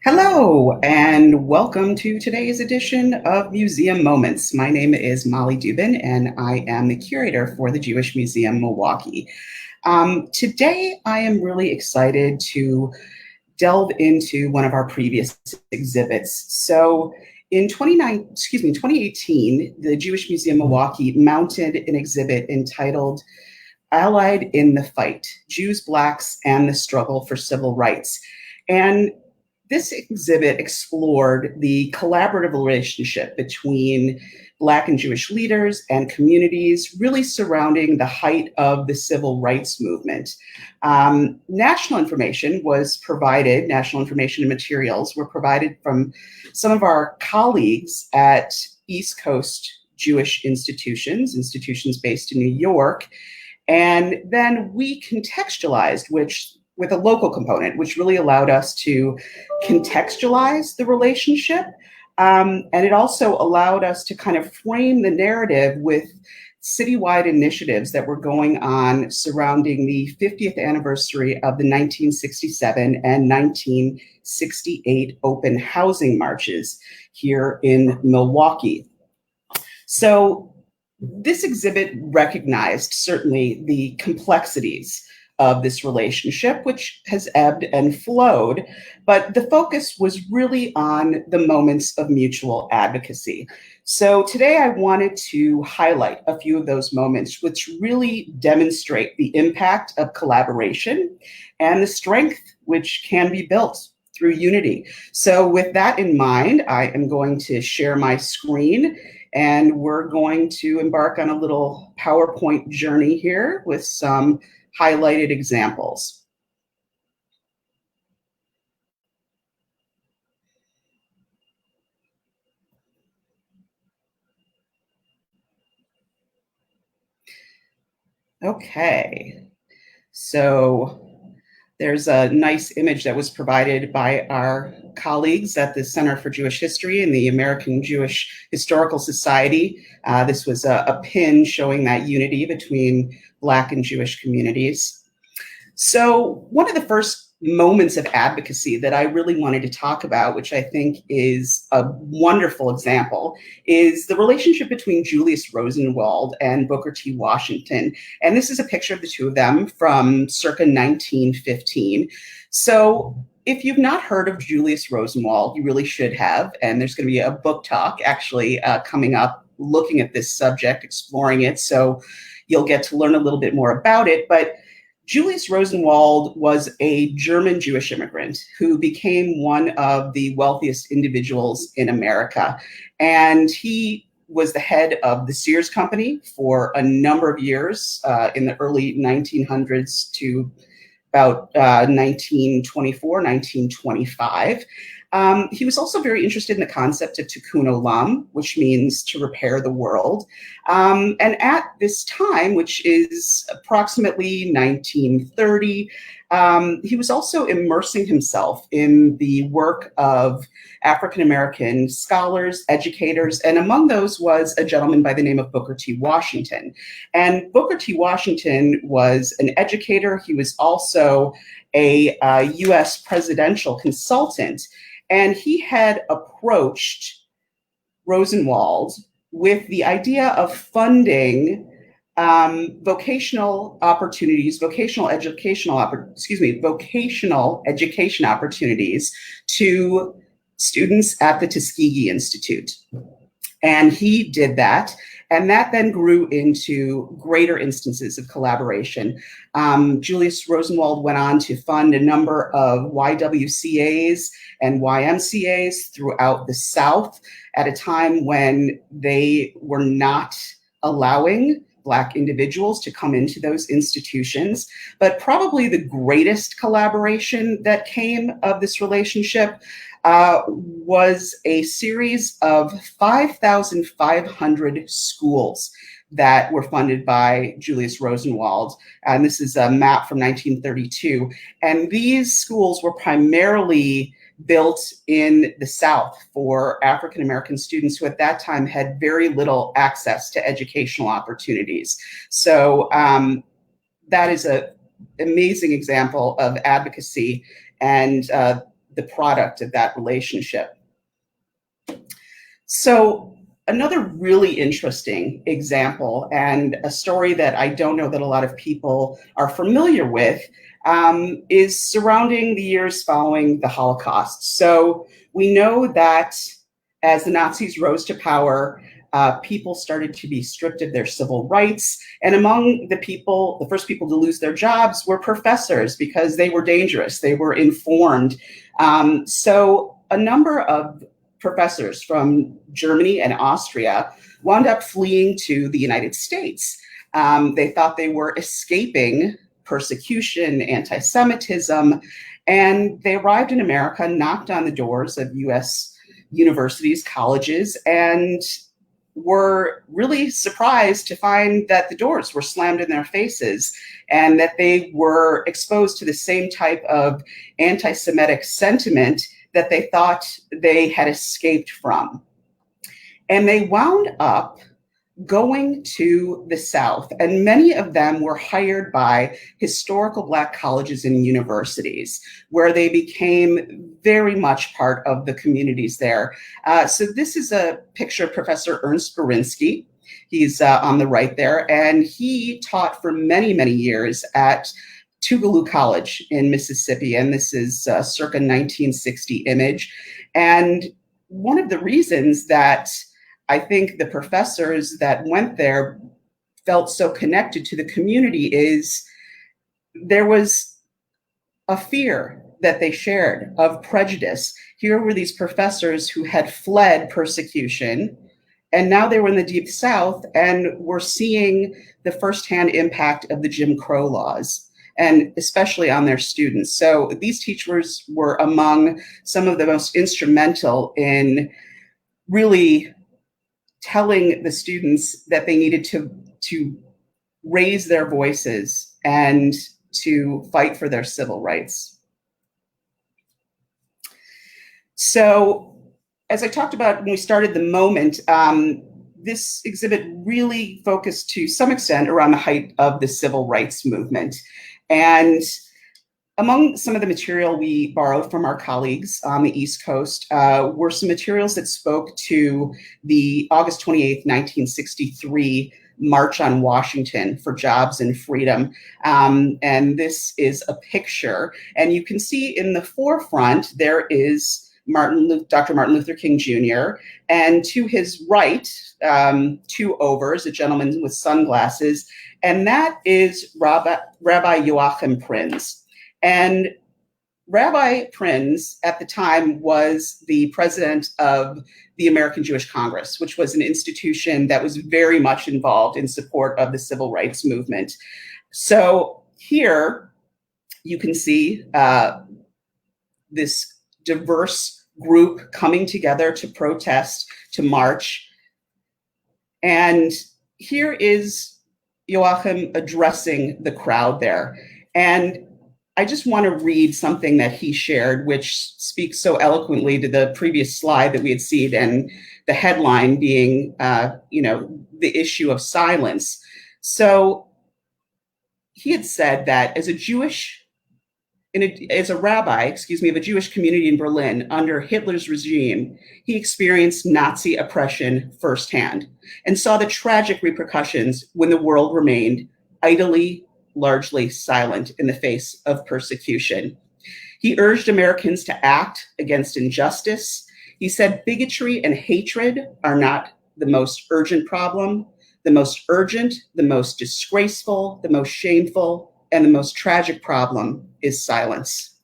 Hello, and welcome to today's edition of Museum Moments. My name is Molly Dubin, and I am the curator for the Jewish Museum Milwaukee. Today, I am really excited to delve into one of our previous exhibits. So, in 2018, the Jewish Museum Milwaukee mounted an exhibit entitled Allied in the Fight: Jews, Blacks, and the Struggle for Civil Rights. And this exhibit explored the collaborative relationship between Black and Jewish leaders and communities, really surrounding the height of the civil rights movement. National information and materials were provided from some of our colleagues at East Coast Jewish institutions based in New York. And then we contextualized, with a local component, which really allowed us to contextualize the relationship. And it also allowed us to kind of frame the narrative with citywide initiatives that were going on surrounding the 50th anniversary of the 1967 and 1968 open housing marches here in Milwaukee. So this exhibit recognized certainly the complexities of this relationship, which has ebbed and flowed, but the focus was really on the moments of mutual advocacy. So today I wanted to highlight a few of those moments which really demonstrate the impact of collaboration and the strength which can be built through unity. So with that in mind, I am going to share my screen, and we're going to embark on a little PowerPoint journey here with some highlighted examples. Okay, so there's a nice image that was provided by our colleagues at the Center for Jewish History and the American Jewish Historical Society. This was a pin showing that unity between Black and Jewish communities. So one of the first moments of advocacy that I really wanted to talk about, which I think is a wonderful example, is the relationship between Julius Rosenwald and Booker T. Washington. And this is a picture of the two of them from circa 1915. So if you've not heard of Julius Rosenwald, you really should have. And there's going to be a book talk actually coming up looking at this subject, exploring it. So you'll get to learn a little bit more about it. But Julius Rosenwald was a German Jewish immigrant who became one of the wealthiest individuals in America. And he was the head of the Sears Company for a number of years in the early 1900s to about 1924, 1925. He was also very interested in the concept of tikkun olam, which means to repair the world. And at this time, which is approximately 1930, he was also immersing himself in the work of African-American scholars, educators, and among those was a gentleman by the name of Booker T. Washington. And Booker T. Washington was an educator. He was also a US presidential consultant. And he had approached Rosenwald with the idea of funding vocational education opportunities to students at the Tuskegee Institute. And he did that. And that then grew into greater instances of collaboration. Julius Rosenwald went on to fund a number of YWCAs and YMCAs throughout the South at a time when they were not allowing Black individuals to come into those institutions. But probably the greatest collaboration that came of this relationship was a series of 5,500 schools that were funded by Julius Rosenwald. And this is a map from 1932. And these schools were primarily built in the South for African-American students who at that time had very little access to educational opportunities. So that is an amazing example of advocacy and the product of that relationship. So another really interesting example, and a story that I don't know that a lot of people are familiar with, is surrounding the years following the Holocaust. So we know that as the Nazis rose to power, people started to be stripped of their civil rights. And among the first people to lose their jobs were professors, because they were dangerous, they were informed. So a number of professors from Germany and Austria wound up fleeing to the United States. They thought they were escaping persecution, anti-Semitism, and they arrived in America, knocked on the doors of US universities, colleges, and were really surprised to find that the doors were slammed in their faces and that they were exposed to the same type of anti-Semitic sentiment that they thought they had escaped from. And they wound up going to the South, and many of them were hired by historical Black colleges and universities, where they became very much part of the communities there. So this is a picture of Professor Ernst Forenski. He's on the right there, and he taught for many, many years at Tougaloo College in Mississippi, and this is circa 1960 image. And one of the reasons that I think the professors that went there felt so connected to the community is there was a fear that they shared of prejudice. Here were these professors who had fled persecution, and now they were in the Deep South and were seeing the firsthand impact of the Jim Crow laws, and especially on their students. So these teachers were among some of the most instrumental in really telling the students that they needed to raise their voices and to fight for their civil rights. So, as I talked about when we started the moment, this exhibit really focused to some extent around the height of the civil rights movement. And among some of the material we borrowed from our colleagues on the East Coast were some materials that spoke to the August 28th, 1963 March on Washington for Jobs and Freedom. And this is a picture. And you can see in the forefront, there is Dr. Martin Luther King Jr. And to his right, two overs, a gentleman with sunglasses, and that is Rabbi Joachim Prinz. And Rabbi Prinz at the time was the president of the American Jewish Congress, which was an institution that was very much involved in support of the civil rights movement. So here you can see this diverse group coming together to protest, to march. And here is Joachim addressing the crowd there. And I just want to read something that he shared, which speaks so eloquently to the previous slide that we had seen, and the headline being, the issue of silence. So he had said that as a rabbi of a Jewish community in Berlin under Hitler's regime, he experienced Nazi oppression firsthand and saw the tragic repercussions when the world remained largely silent in the face of persecution. He urged Americans to act against injustice. He said bigotry and hatred are not the most urgent problem. The most urgent, the most disgraceful, the most shameful, and the most tragic problem is silence.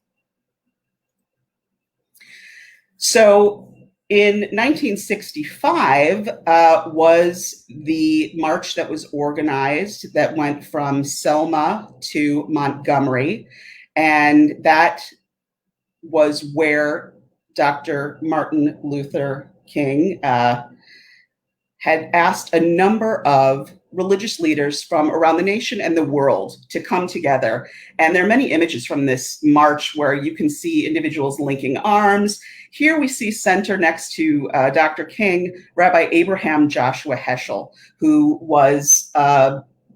So in 1965 was the march that was organized that went from Selma to Montgomery. And that was where Dr. Martin Luther King had asked a number of religious leaders from around the nation and the world to come together. And there are many images from this march where you can see individuals linking arms. Here we see center next to Dr. King, Rabbi Abraham Joshua Heschel, who was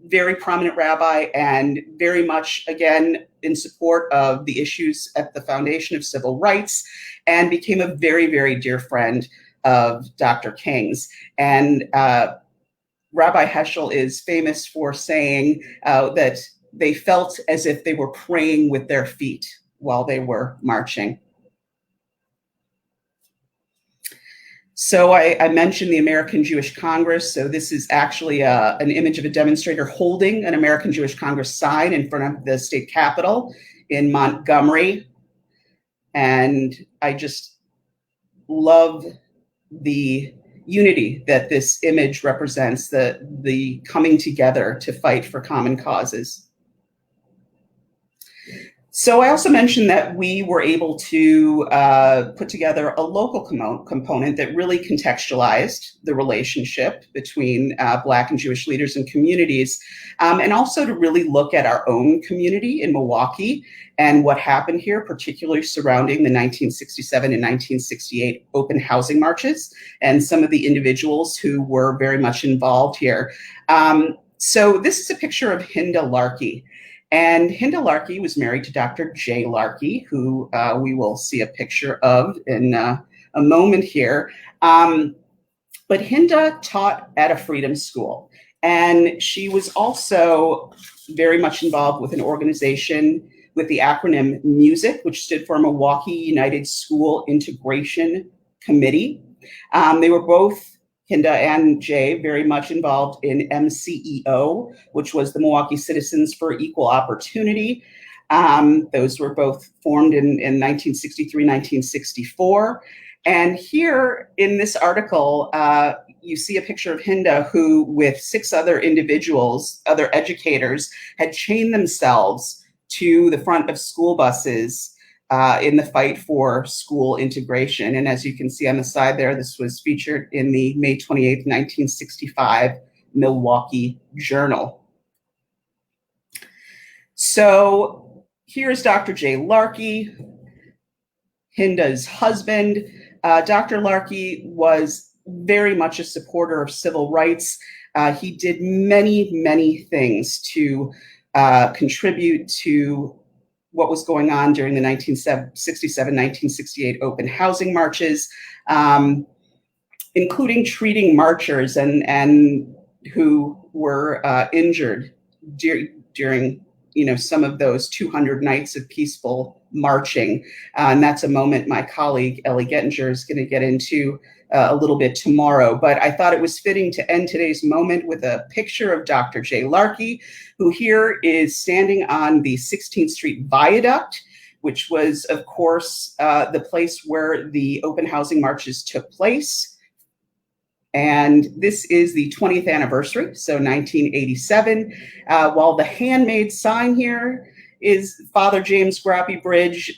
very prominent rabbi and very much, again, in support of the issues at the foundation of civil rights, and became a very, very dear friend of Dr. King's. And Rabbi Heschel is famous for saying that they felt as if they were praying with their feet while they were marching. So I mentioned the American Jewish Congress. So this is actually an image of a demonstrator holding an American Jewish Congress sign in front of the state capitol in Montgomery. And I just love the unity that this image represents, the coming together to fight for common causes. So I also mentioned that we were able to put together a local component that really contextualized the relationship between Black and Jewish leaders and communities, and also to really look at our own community in Milwaukee and what happened here, particularly surrounding the 1967 and 1968 open housing marches and some of the individuals who were very much involved here. So this is a picture of Hinda Larkey. And Hinda Larkey was married to Dr. J Larkey, who we will see a picture of in a moment here. But Hinda taught at a freedom school, and she was also very much involved with an organization with the acronym MUSIC, which stood for Milwaukee United School Integration Committee. They were both, Hinda and Jay, very much involved in MCEO, which was the Milwaukee Citizens for Equal Opportunity. Those were both formed in 1963, 1964. And here in this article, you see a picture of Hinda, who with 6 other individuals, other educators, had chained themselves to the front of school buses in the fight for school integration. And as you can see on the side there, this was featured in the May 28th, 1965 Milwaukee Journal. So here's Dr. J Larkey, Hinda's husband. Dr. Larkey was very much a supporter of civil rights. He did many, many things to contribute to what was going on during the 1967-1968 open housing marches, including treating marchers and who were injured during some of those 200 nights of peaceful marching. And that's a moment my colleague Ellie Gettinger is going to get into a little bit tomorrow. But I thought it was fitting to end today's moment with a picture of Dr. J Larkey, who here is standing on the 16th Street Viaduct, which was, of course, the place where the open housing marches took place. And this is the 20th anniversary, so 1987. While the handmade sign here is Father James Groppe Bridge,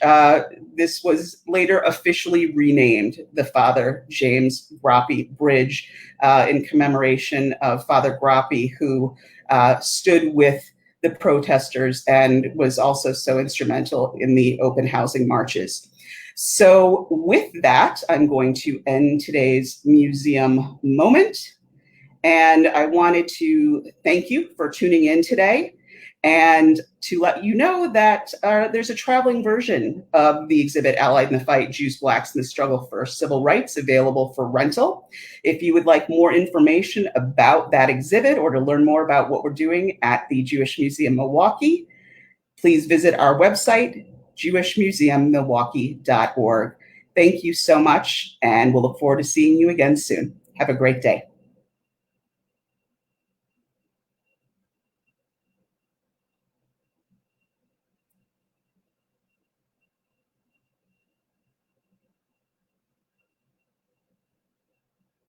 this was later officially renamed the Father James Groppe Bridge in commemoration of Father Groppe, who stood with the protesters and was also so instrumental in the open housing marches. So with that, I'm going to end today's museum moment. And I wanted to thank you for tuning in today and to let you know that there's a traveling version of the exhibit Allied in the Fight, Jews, Blacks, and the Struggle for Civil Rights available for rental. If you would like more information about that exhibit or to learn more about what we're doing at the Jewish Museum Milwaukee, please visit our website, jewishmuseummilwaukee.org. Thank you so much, and we'll look forward to seeing you again soon. Have a great day.